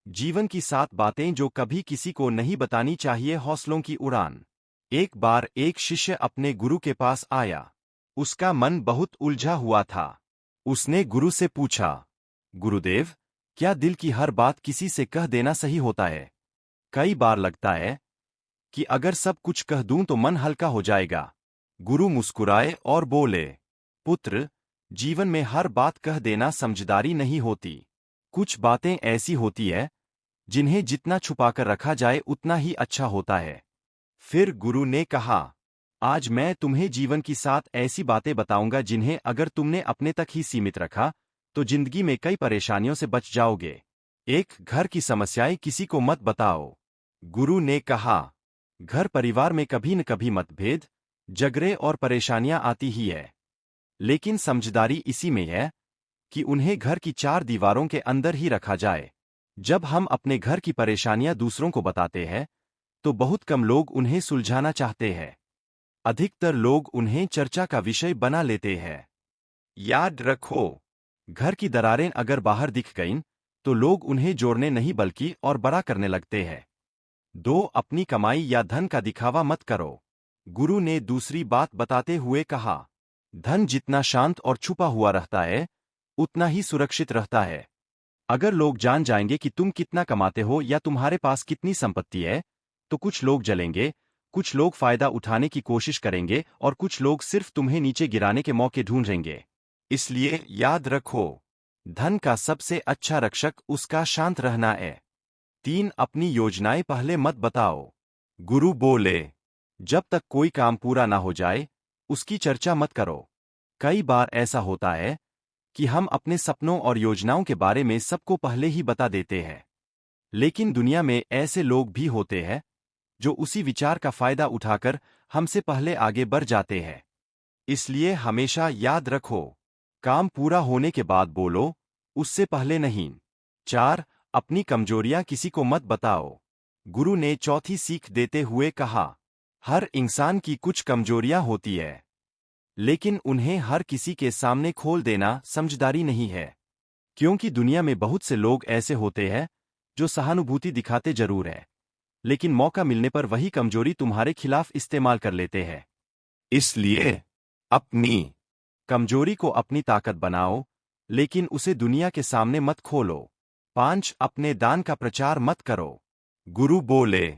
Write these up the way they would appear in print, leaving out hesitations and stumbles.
जीवन की 7 बातें जो कभी किसी को नहीं बतानी चाहिए। हौसलों की उड़ान। एक बार एक शिष्य अपने गुरु के पास आया। उसका मन बहुत उलझा हुआ था। उसने गुरु से पूछा, गुरुदेव, क्या दिल की हर बात किसी से कह देना सही होता है? कई बार लगता है कि अगर सब कुछ कह दूं तो मन हल्का हो जाएगा। गुरु मुस्कुराए और बोले, पुत्र, जीवन में हर बात कह देना समझदारी नहीं होती। कुछ बातें ऐसी होती है जिन्हें जितना छुपाकर रखा जाए उतना ही अच्छा होता है। फिर गुरु ने कहा, आज मैं तुम्हें जीवन की 7 ऐसी बातें बताऊंगा जिन्हें अगर तुमने अपने तक ही सीमित रखा तो जिंदगी में कई परेशानियों से बच जाओगे। एक, घर की समस्याएं किसी को मत बताओ। गुरु ने कहा, घर परिवार में कभी न कभी मतभेद, झगड़े और परेशानियां आती ही है। लेकिन समझदारी इसी में है कि उन्हें घर की 4 दीवारों के अंदर ही रखा जाए। जब हम अपने घर की परेशानियां दूसरों को बताते हैं तो बहुत कम लोग उन्हें सुलझाना चाहते हैं। अधिकतर लोग उन्हें चर्चा का विषय बना लेते हैं। याद रखो, घर की दरारें अगर बाहर दिख गईं तो लोग उन्हें जोड़ने नहीं बल्कि और बड़ा करने लगते हैं। 2, अपनी कमाई या धन का दिखावा मत करो। गुरु ने दूसरी बात बताते हुए कहा, धन जितना शांत और छुपा हुआ रहता है उतना ही सुरक्षित रहता है। अगर लोग जान जाएंगे कि तुम कितना कमाते हो या तुम्हारे पास कितनी संपत्ति है तो कुछ लोग जलेंगे, कुछ लोग फायदा उठाने की कोशिश करेंगे और कुछ लोग सिर्फ तुम्हें नीचे गिराने के मौके ढूंढेंगे। इसलिए याद रखो, धन का सबसे अच्छा रक्षक उसका शांत रहना है। 3, अपनी योजनाएं पहले मत बताओ। गुरु बोले, जब तक कोई काम पूरा ना हो जाए उसकी चर्चा मत करो। कई बार ऐसा होता है कि हम अपने सपनों और योजनाओं के बारे में सबको पहले ही बता देते हैं। लेकिन दुनिया में ऐसे लोग भी होते हैं जो उसी विचार का फायदा उठाकर हमसे पहले आगे बढ़ जाते हैं। इसलिए हमेशा याद रखो, काम पूरा होने के बाद बोलो, उससे पहले नहीं। 4, अपनी कमजोरियां किसी को मत बताओ। गुरु ने चौथी सीख देते हुए कहा, हर इंसान की कुछ कमजोरियां होती है, लेकिन उन्हें हर किसी के सामने खोल देना समझदारी नहीं है। क्योंकि दुनिया में बहुत से लोग ऐसे होते हैं जो सहानुभूति दिखाते जरूर है, लेकिन मौका मिलने पर वही कमजोरी तुम्हारे खिलाफ इस्तेमाल कर लेते हैं। इसलिए अपनी कमजोरी को अपनी ताकत बनाओ, लेकिन उसे दुनिया के सामने मत खोलो। 5, अपने दान का प्रचार मत करो। गुरु बोले,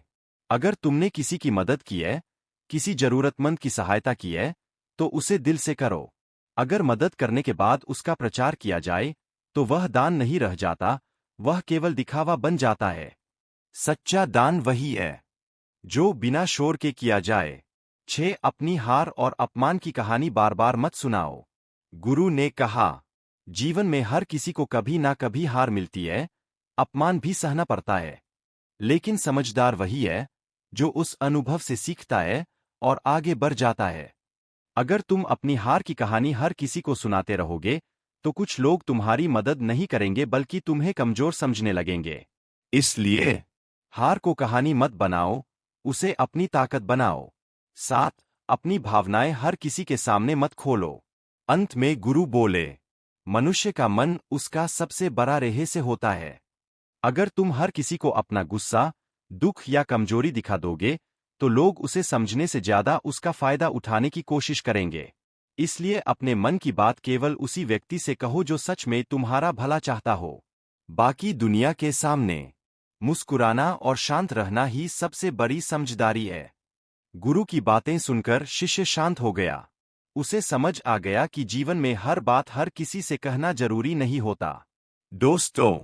अगर तुमने किसी की मदद की है, किसी जरूरतमंद की सहायता की है, तो उसे दिल से करो। अगर मदद करने के बाद उसका प्रचार किया जाए तो वह दान नहीं रह जाता, वह केवल दिखावा बन जाता है। सच्चा दान वही है जो बिना शोर के किया जाए। 6, अपनी हार और अपमान की कहानी बार बार मत सुनाओ। गुरु ने कहा, जीवन में हर किसी को कभी ना कभी हार मिलती है, अपमान भी सहना पड़ता है। लेकिन समझदार वही है जो उस अनुभव से सीखता है और आगे बढ़ जाता है। अगर तुम अपनी हार की कहानी हर किसी को सुनाते रहोगे तो कुछ लोग तुम्हारी मदद नहीं करेंगे बल्कि तुम्हें कमजोर समझने लगेंगे। इसलिए हार को कहानी मत बनाओ, उसे अपनी ताकत बनाओ। 7, अपनी भावनाएं हर किसी के सामने मत खोलो। अंत में गुरु बोले, मनुष्य का मन उसका सबसे बड़ा रहस्य होता है। अगर तुम हर किसी को अपना गुस्सा, दुख या कमजोरी दिखा दोगे तो लोग उसे समझने से ज्यादा उसका फायदा उठाने की कोशिश करेंगे। इसलिए अपने मन की बात केवल उसी व्यक्ति से कहो जो सच में तुम्हारा भला चाहता हो। बाकी दुनिया के सामने मुस्कुराना और शांत रहना ही सबसे बड़ी समझदारी है। गुरु की बातें सुनकर शिष्य शांत हो गया। उसे समझ आ गया कि जीवन में हर बात हर किसी से कहना जरूरी नहीं होता। दोस्तों,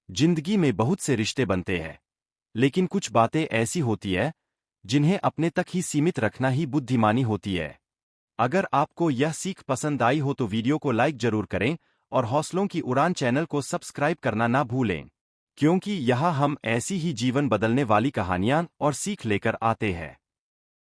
जिंदगी में बहुत से रिश्ते बनते हैं, लेकिन कुछ बातें ऐसी होती है जिन्हें अपने तक ही सीमित रखना ही बुद्धिमानी होती है। अगर आपको यह सीख पसंद आई हो तो वीडियो को लाइक जरूर करें और हौसलों की उड़ान चैनल को सब्सक्राइब करना ना भूलें, क्योंकि यहाँ हम ऐसी ही जीवन बदलने वाली कहानियां और सीख लेकर आते हैं।